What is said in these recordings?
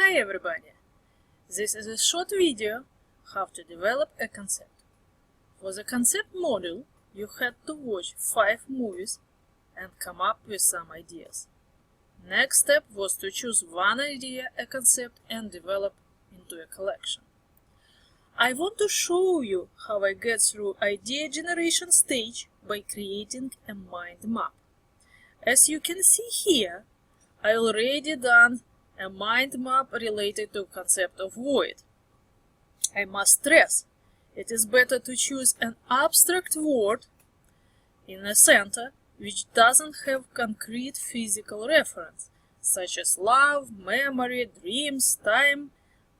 Hi everybody! This is a short video how to develop a concept. For the concept module, you had to watch 5 movies and come up with some ideas. Next step was to choose one idea, a concept, and develop into a collection. I want to show you how I get through idea generation stage by creating a mind map. As you can see here, I already done a mind map related to concept of void. I must stress, it is better to choose an abstract word in the center which doesn't have concrete physical reference, such as love, memory, dreams, time,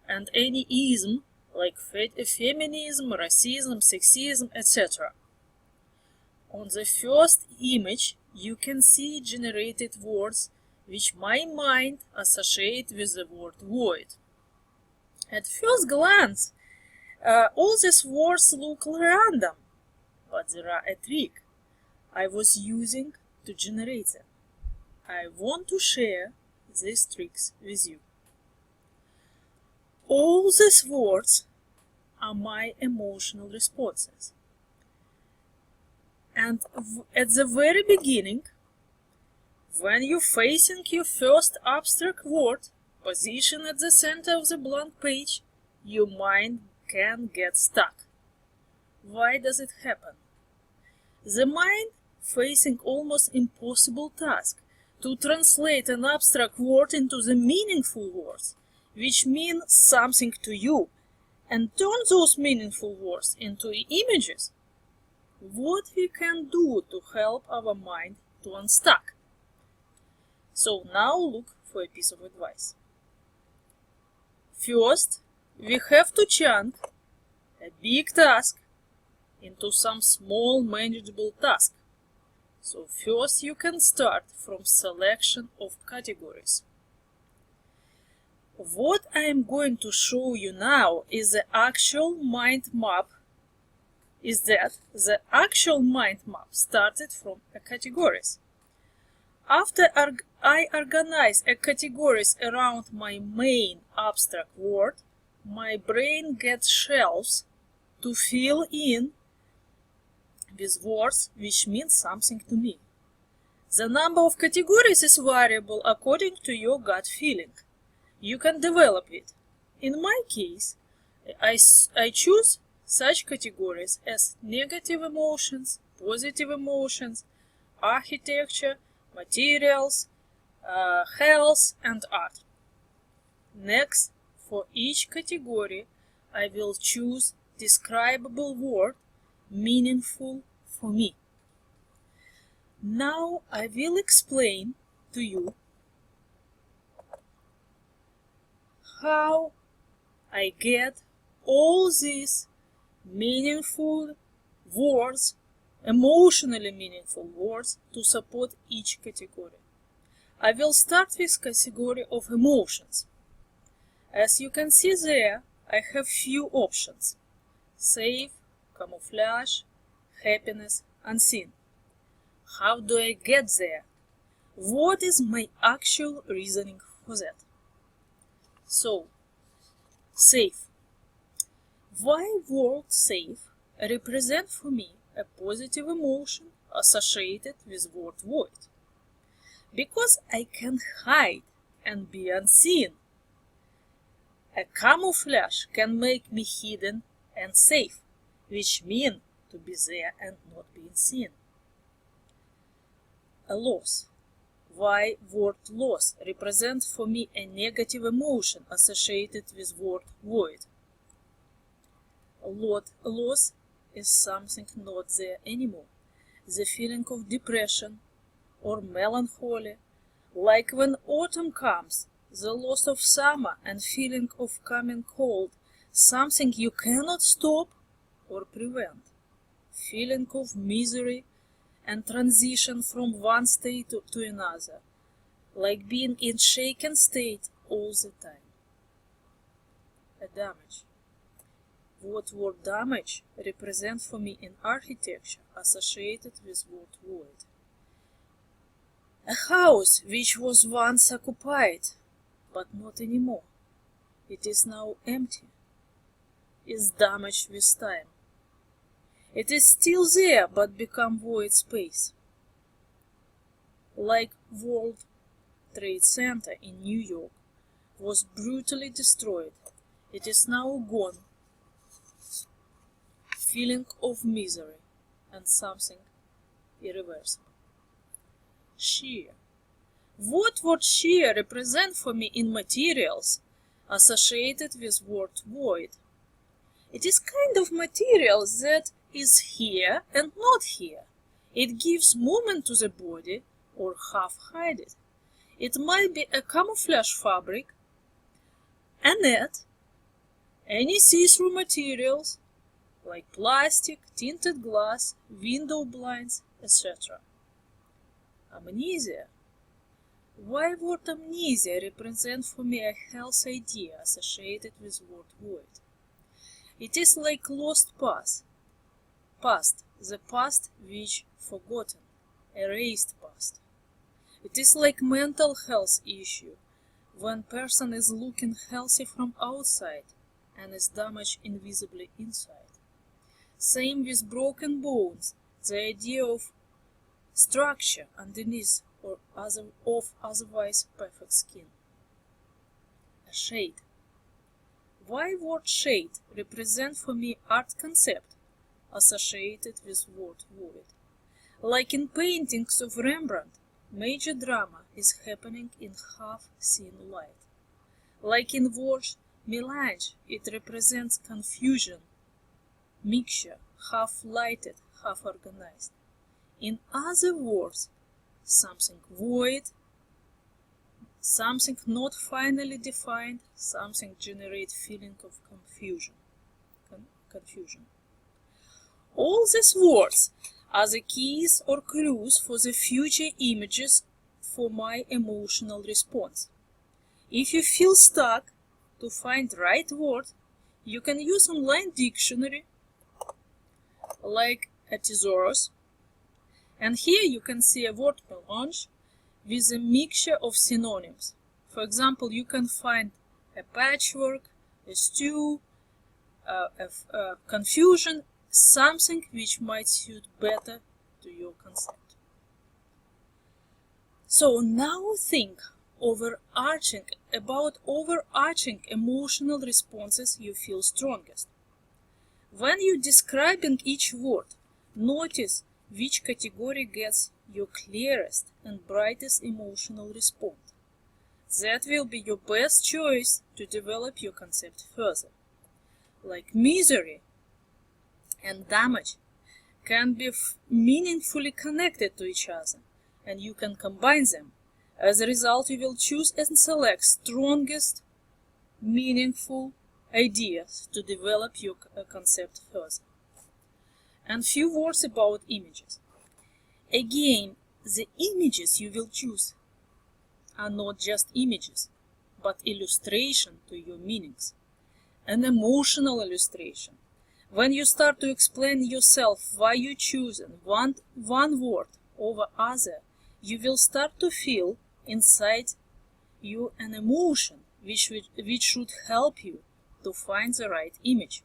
and any ism like feminism, racism, sexism, etc. On the first image, you can see generated words which my mind associates with the word void. At first glance, all these words look random, but there are a trick I was using to generate them. I want to share these tricks with you. All these words are my emotional responses. And at the very beginning, when you're facing your first abstract word, positioned at the center of the blank page, your mind can get stuck. Why does it happen? The mind facing almost impossible task to translate an abstract word into the meaningful words, which mean something to you, and turn those meaningful words into images. What we can do to help our mind to unstuck? So now look for a piece of advice. First, we have to chunk a big task into some small manageable task. So first you can start from selection of categories. What I am going to show you now is the actual mind map started from categories. After I organize categories around my main abstract word, my brain gets shelves to fill in with words which mean something to me. The number of categories is variable according to your gut feeling. You can develop it. In my case, I choose such categories as negative emotions, positive emotions, architecture, materials, health, and art. Next, for each category, I will choose describable word meaningful for me. Now I will explain to you how I get all these meaningful words, emotionally meaningful words, to support each category. I will start with category of emotions. As you can see there, I have few options: safe, camouflage, happiness, unseen. How do I get there? What is my actual reasoning for that? So, safe. Why word safe represent for me a positive emotion associated with word void? Because I can hide and be unseen. A camouflage can make me hidden and safe, which mean to be there and not being seen. A loss. Why word loss represents for me a negative emotion associated with word void? Loss is something not there anymore. The feeling of depression or melancholy, like when autumn comes, the loss of summer and feeling of coming cold, something you cannot stop or prevent. Feeling of misery and transition from one state to another, like being in shaken state all the time. A damage. What word damage represents for me in architecture associated with word void? A house which was once occupied, but not anymore. it is now empty, is damaged with time. It is still there, but become void space. Like World Trade Center in New York was brutally destroyed, it is now gone. Feeling of misery and something irreversible. Shear. What would shear represent for me in materials associated with word void? It is kind of material that is here and not here. It gives movement to the body or half hide it. It might be a camouflage fabric, a net, any see-through materials like plastic, tinted glass, window blinds, etc. Amnesia. Why would amnesia represent for me a health idea associated with word void? It is like lost past, the past which forgotten, erased past. It is like mental health issue, when person is looking healthy from outside and is damaged invisibly inside. Same with broken bones, the idea of structure underneath or of otherwise perfect skin. A shade. Why word shade represent for me art concept associated with word void? Like in paintings of Rembrandt, major drama is happening in half-seen light. Like in word melange, it represents confusion, mixture, half-lighted, half-organized. In other words, something void, something not finally defined, something generate feeling of confusion. All these words are the keys or clues for the future images for my emotional response. If you feel stuck to find the right word, you can use online dictionary like a thesaurus, and here you can see a word melange with a mixture of synonyms. For example, you can find a patchwork, a stew, confusion, something which might suit better to your concept. So now think about overarching emotional responses you feel strongest. When you're describing each word, notice which category gets your clearest and brightest emotional response. That will be your best choice to develop your concept further. Like misery and damage can be meaningfully connected to each other, and you can combine them. As a result, you will choose and select strongest, meaningful ideas to develop your concept further. And few words about images. Again, the images you will choose are not just images, but illustration to your meanings. An emotional illustration. When you start to explain yourself why you choose one word over other, you will start to feel inside you an emotion which should help you to find the right image.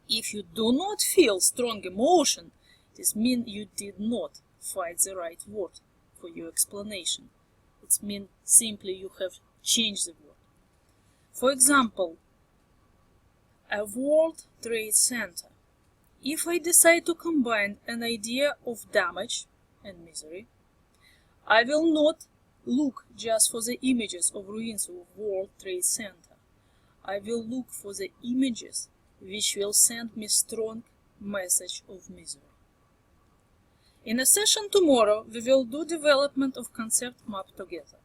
If you do not feel strong emotion, this means you did not find the right word for your explanation. It means simply you have changed the word. For example, a World Trade Center. If I decide to combine an idea of damage and misery, I will not look just for the images of ruins of World Trade Center. I will look for the images which will send me strong message of misery. In a session tomorrow, we will do development of concept map together.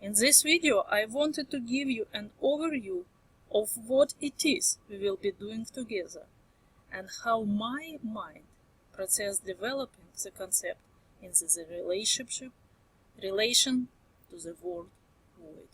In this video, I wanted to give you an overview of what it is we will be doing together and how my mind process developing the concept in the relation to the word void.